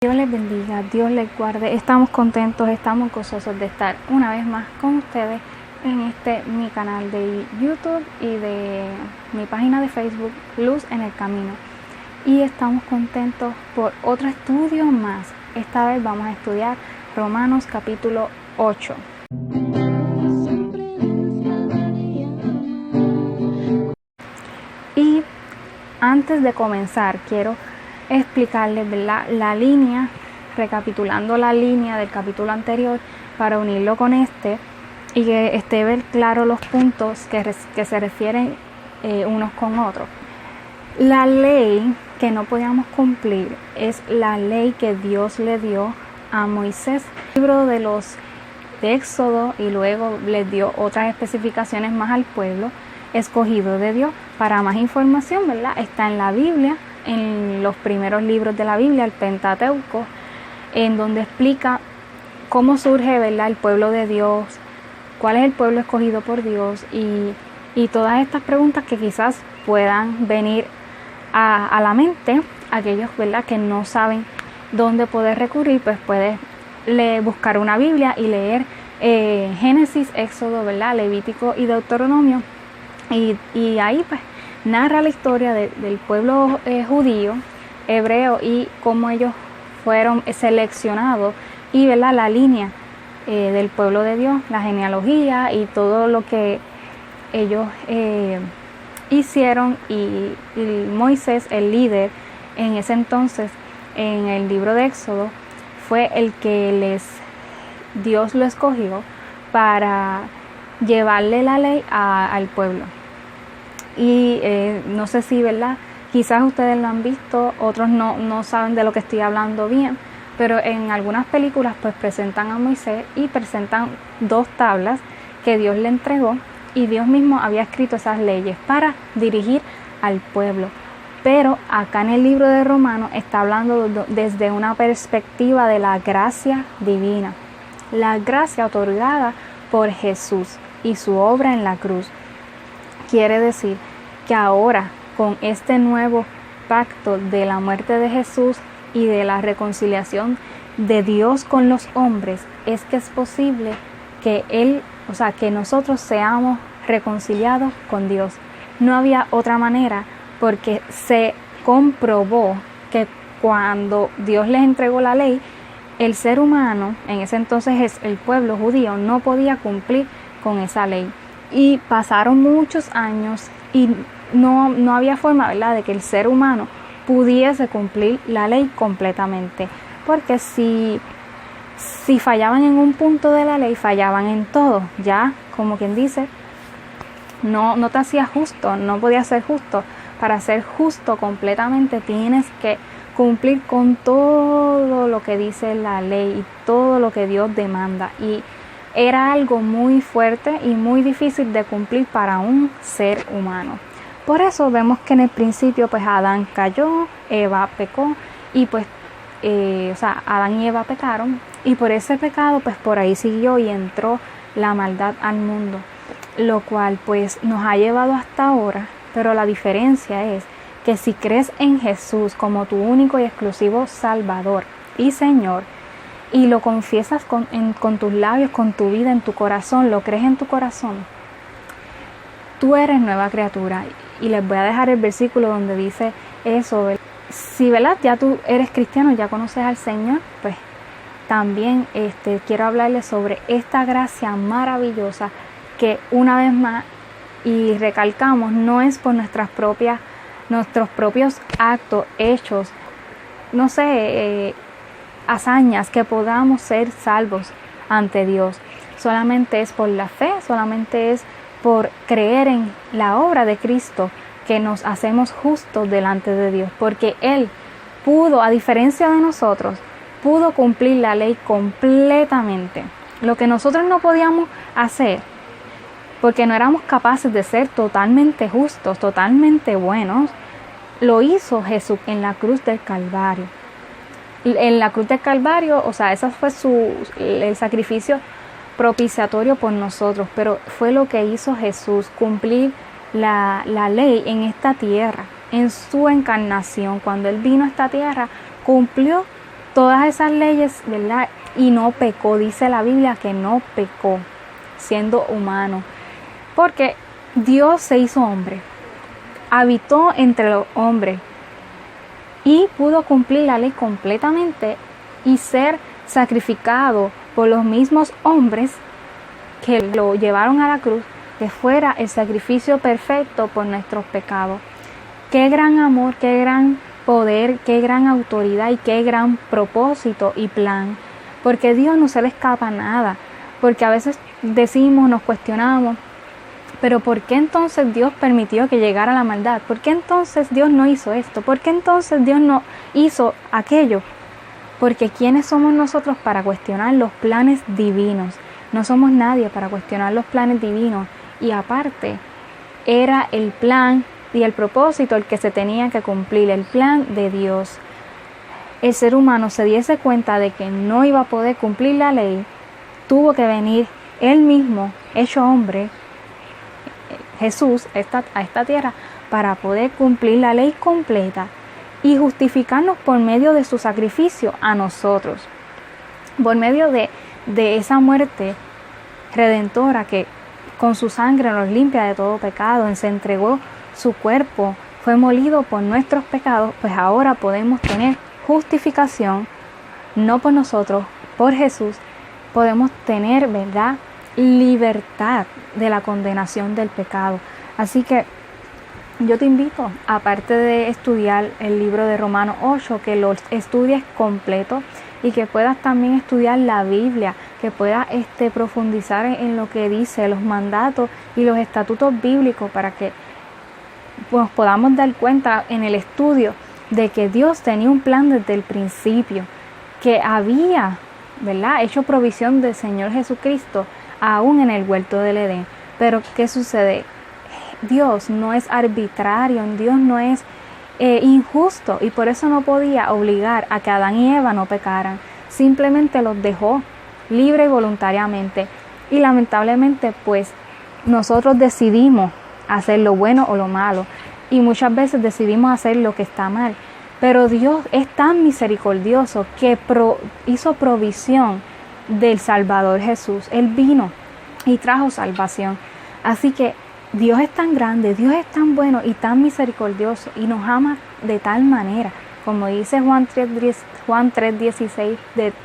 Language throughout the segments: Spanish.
Dios les bendiga, Dios les guarde. Estamos contentos, estamos gozosos de estar una vez más con ustedes en mi canal de YouTube y de mi página de Facebook, Luz en el Camino. Y estamos contentos por otro estudio más. Esta vez vamos a estudiar Romanos capítulo 8. Y antes de comenzar, quiero explicarles, ¿verdad?, la línea, recapitulando la línea del capítulo anterior para unirlo con este y que esté ver claro los puntos que se refieren unos con otros. La ley que no podíamos cumplir es la ley que Dios le dio a Moisés, el libro de Éxodo, y luego les dio otras especificaciones más al pueblo escogido de Dios. Para más información, ¿verdad?, está en la Biblia, en los primeros libros de la Biblia, el Pentateuco, en donde explica cómo surge, ¿verdad?, el pueblo de Dios, cuál es el pueblo escogido por Dios y todas estas preguntas que quizás puedan venir a la mente. Aquellos, ¿verdad?, que no saben dónde poder recurrir, pues puede buscar una Biblia y leer Génesis, Éxodo, ¿verdad?, Levítico y Deuteronomio, y ahí pues narra la historia del pueblo judío, hebreo, y cómo ellos fueron seleccionados y, ¿verdad?, la línea del pueblo de Dios, la genealogía y todo lo que ellos hicieron. Y Moisés, el líder en ese entonces, en el libro de Éxodo, fue el que Dios lo escogió para llevarle la ley al pueblo. Y no sé si, ¿verdad?, quizás ustedes lo han visto, otros no saben de lo que estoy hablando bien, pero en algunas películas pues presentan a Moisés y presentan 2 tablas que Dios le entregó, y Dios mismo había escrito esas leyes para dirigir al pueblo. Pero acá en el libro de Romanos está hablando desde una perspectiva de la gracia divina, la gracia otorgada por Jesús y su obra en la cruz. Quiere decir que ahora, con este nuevo pacto de la muerte de Jesús y de la reconciliación de Dios con los hombres, es que es posible que que nosotros seamos reconciliados con Dios. No había otra manera, porque se comprobó que cuando Dios les entregó la ley, el ser humano, en ese entonces es el pueblo judío, no podía cumplir con esa ley. Y pasaron muchos años y no había forma, ¿verdad?, de que el ser humano pudiese cumplir la ley completamente. Porque si fallaban en un punto de la ley, fallaban en todo. Ya, como quien dice, no te hacía justo, no podías ser justo. Para ser justo completamente tienes que cumplir con todo lo que dice la ley y todo lo que Dios demanda. Y era algo muy fuerte y muy difícil de cumplir para un ser humano. Por eso vemos que en el principio pues Adán cayó, Eva pecó, y pues Adán y Eva pecaron, y por ese pecado pues por ahí siguió y entró la maldad al mundo, lo cual pues nos ha llevado hasta ahora. Pero la diferencia es que si crees en Jesús como tu único y exclusivo Salvador y Señor, y lo confiesas con tus labios, con tu vida, en tu corazón, lo crees en tu corazón, tú eres nueva criatura. Y les voy a dejar el versículo donde dice eso. Si, ¿verdad?, ya tú eres cristiano, ya conoces al Señor, pues también quiero hablarles sobre esta gracia maravillosa que, una vez más, y recalcamos, no es por nuestros propios actos, hechos, hazañas, que podamos ser salvos ante Dios. Solamente es por la fe, solamente es por creer en la obra de Cristo que nos hacemos justos delante de Dios, porque Él pudo, a diferencia de nosotros, pudo cumplir la ley completamente. Lo que nosotros no podíamos hacer, porque no éramos capaces de ser totalmente justos, totalmente buenos, lo hizo Jesús en la cruz del Calvario. En la cruz del Calvario, ese fue el sacrificio propiciatorio por nosotros, pero fue lo que hizo Jesús, cumplir la ley en esta tierra, en su encarnación. Cuando Él vino a esta tierra, cumplió todas esas leyes, ¿verdad? Y no pecó, dice la Biblia que no pecó, siendo humano, porque Dios se hizo hombre, habitó entre los hombres y pudo cumplir la ley completamente y ser sacrificado por los mismos hombres que lo llevaron a la cruz, que fuera el sacrificio perfecto por nuestros pecados. Qué gran amor, qué gran poder, qué gran autoridad y qué gran propósito y plan, porque a Dios no se le escapa nada, porque a veces decimos, nos cuestionamos, pero ¿por qué entonces Dios permitió que llegara la maldad? ¿Por qué entonces Dios no hizo esto? ¿Por qué entonces Dios no hizo aquello? Porque ¿quiénes somos nosotros para cuestionar los planes divinos? No somos nadie para cuestionar los planes divinos. Y aparte, era el plan y el propósito el que se tenía que cumplir, el plan de Dios. El ser humano se diese cuenta de que no iba a poder cumplir la ley, tuvo que venir él mismo, hecho hombre, Jesús, a esta tierra, para poder cumplir la ley completa y justificarnos por medio de su sacrificio a nosotros, por medio de esa muerte redentora que con su sangre nos limpia de todo pecado, se entregó su cuerpo, fue molido por nuestros pecados, pues ahora podemos tener justificación, no por nosotros, por Jesús, podemos tener, ¿verdad?, libertad de la condenación del pecado. Así que yo te invito, aparte de estudiar el libro de Romanos 8, que lo estudies completo y que puedas también estudiar la Biblia, que puedas profundizar en lo que dice, los mandatos y los estatutos bíblicos, para que nos podamos dar cuenta en el estudio de que Dios tenía un plan desde el principio, que había, ¿verdad?, hecho provisión del Señor Jesucristo aún en el huerto del Edén. Pero ¿qué sucede? Dios no es arbitrario, Dios no es injusto, y por eso no podía obligar a que Adán y Eva no pecaran. Simplemente los dejó libre y voluntariamente. Y lamentablemente, pues, nosotros decidimos hacer lo bueno o lo malo, y muchas veces decidimos hacer lo que está mal. Pero Dios es tan misericordioso que hizo provisión del Salvador Jesús. Él vino y trajo salvación. Así que Dios es tan grande, Dios es tan bueno y tan misericordioso, y nos ama de tal manera, como dice Juan 3:16,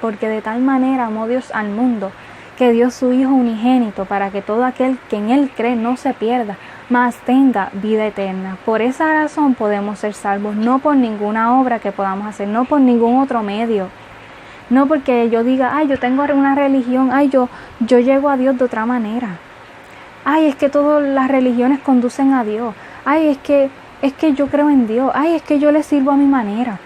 porque de tal manera amó Dios al mundo, que dio su Hijo unigénito, para que todo aquel que en Él cree no se pierda, mas tenga vida eterna. Por esa razón podemos ser salvos, no por ninguna obra que podamos hacer, no por ningún otro medio. No porque yo diga, ay, yo tengo una religión, ay, yo llego a Dios de otra manera. Ay, es que todas las religiones conducen a Dios. Ay, es que yo creo en Dios. Ay, es que yo le sirvo a mi manera.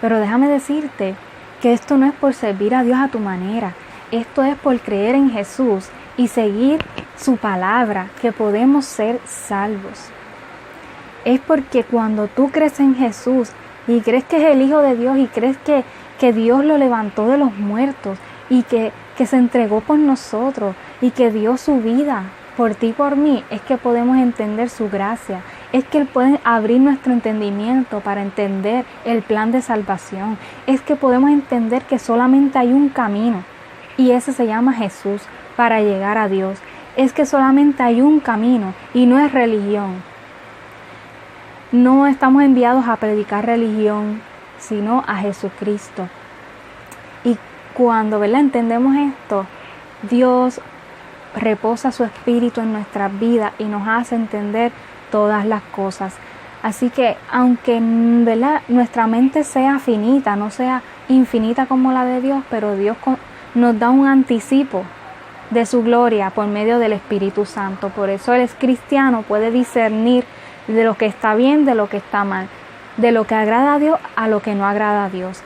Pero déjame decirte que esto no es por servir a Dios a tu manera. Esto es por creer en Jesús y seguir su palabra, que podemos ser salvos. Es porque cuando tú crees en Jesús y crees que es el Hijo de Dios y crees que Dios lo levantó de los muertos y que se entregó por nosotros y que dio su vida por ti y por mí, es que podemos entender su gracia. Es que Él puede abrir nuestro entendimiento para entender el plan de salvación. Es que podemos entender que solamente hay un camino, y ese se llama Jesús, para llegar a Dios. Es que solamente hay un camino y no es religión. No estamos enviados a predicar religión, sino a Jesucristo. Y cuando, ¿verdad?, entendemos esto, Dios reposa su espíritu en nuestras vidas y nos hace entender todas las cosas. Así que aunque, ¿verdad?, nuestra mente sea finita, no sea infinita como la de Dios, pero Dios nos da un anticipo de su gloria por medio del Espíritu Santo. Por eso el cristiano puede discernir de lo que está bien, de lo que está mal, de lo que agrada a Dios a lo que no agrada a Dios.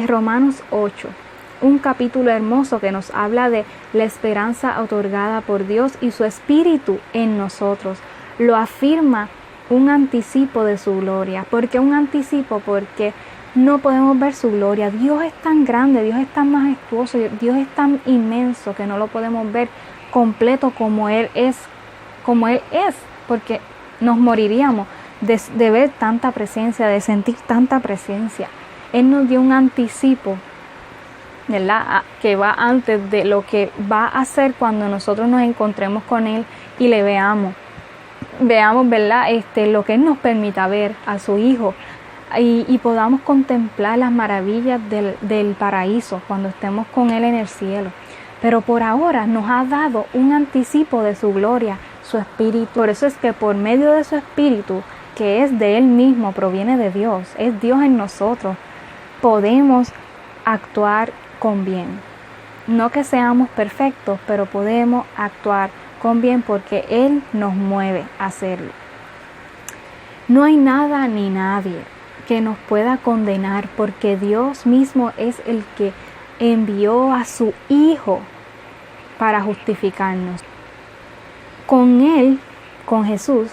Romanos 8, un capítulo hermoso que nos habla de la esperanza otorgada por Dios y su Espíritu en nosotros. Lo afirma un anticipo de su gloria. ¿Por qué un anticipo? Porque no podemos ver su gloria. Dios es tan grande, Dios es tan majestuoso, Dios es tan inmenso que no lo podemos ver completo como Él es, porque nos moriríamos de ver tanta presencia, de sentir tanta presencia. Él nos dio un anticipo, ¿verdad?, que va antes de lo que va a hacer cuando nosotros nos encontremos con Él y le veamos, ¿verdad?, lo que Él nos permita ver a su Hijo y podamos contemplar las maravillas del paraíso cuando estemos con Él en el cielo. Pero por ahora nos ha dado un anticipo de su gloria, su Espíritu. Por eso es que por medio de su Espíritu, que es de Él mismo, proviene de Dios, es Dios en nosotros, podemos actuar con bien. No que seamos perfectos, pero podemos actuar con bien porque Él nos mueve a hacerlo. No hay nada ni nadie que nos pueda condenar porque Dios mismo es el que envió a su Hijo para justificarnos. Con Él, con Jesús,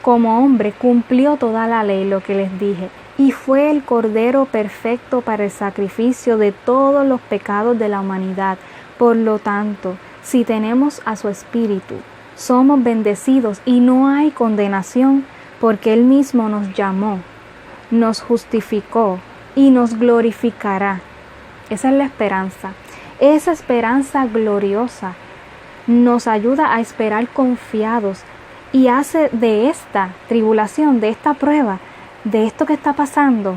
como hombre, cumplió toda la ley, lo que les dije, y fue el Cordero perfecto para el sacrificio de todos los pecados de la humanidad. Por lo tanto, si tenemos a su Espíritu, somos bendecidos y no hay condenación, porque Él mismo nos llamó, nos justificó y nos glorificará. Esa es la esperanza. Esa esperanza gloriosa nos ayuda a esperar confiados y hace de esta tribulación, de esta prueba, de esto que está pasando,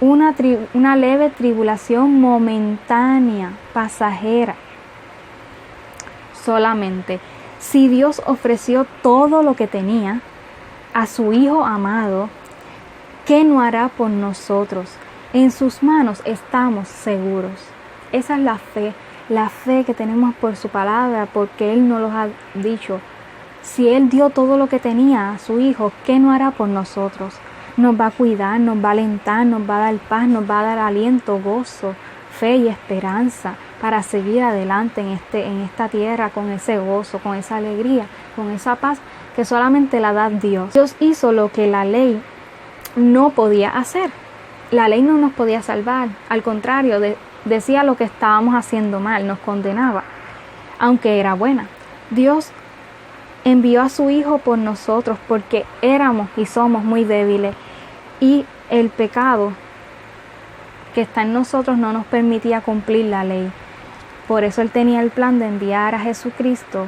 una leve tribulación momentánea, pasajera. Solamente si Dios ofreció todo lo que tenía a su Hijo amado, ¿qué no hará por nosotros? En sus manos estamos seguros. Esa es la fe que tenemos por su palabra, porque Él nos lo ha dicho. Si Él dio todo lo que tenía a su Hijo, ¿qué no hará por nosotros? Nos va a cuidar, nos va a alentar, nos va a dar paz, nos va a dar aliento, gozo, fe y esperanza para seguir adelante en esta tierra con ese gozo, con esa alegría, con esa paz que solamente la da Dios. Dios hizo lo que la ley no podía hacer. La ley no nos podía salvar, al contrario, decía lo que estábamos haciendo mal, nos condenaba, aunque era buena. Dios envió a su Hijo por nosotros porque éramos y somos muy débiles y el pecado que está en nosotros no nos permitía cumplir la ley. Por eso Él tenía el plan de enviar a Jesucristo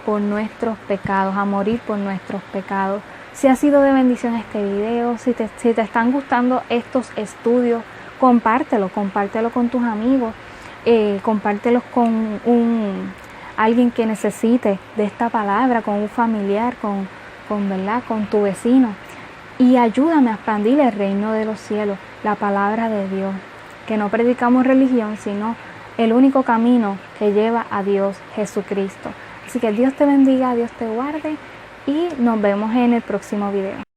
por nuestros pecados, a morir por nuestros pecados. Si ha sido de bendición este video, si te están gustando estos estudios, compártelo con tus amigos, compártelos con alguien que necesite de esta palabra, con un familiar, con tu vecino. Y ayúdame a expandir el reino de los cielos, la palabra de Dios. Que no predicamos religión, sino el único camino que lleva a Dios, Jesucristo. Así que Dios te bendiga, Dios te guarde y nos vemos en el próximo video.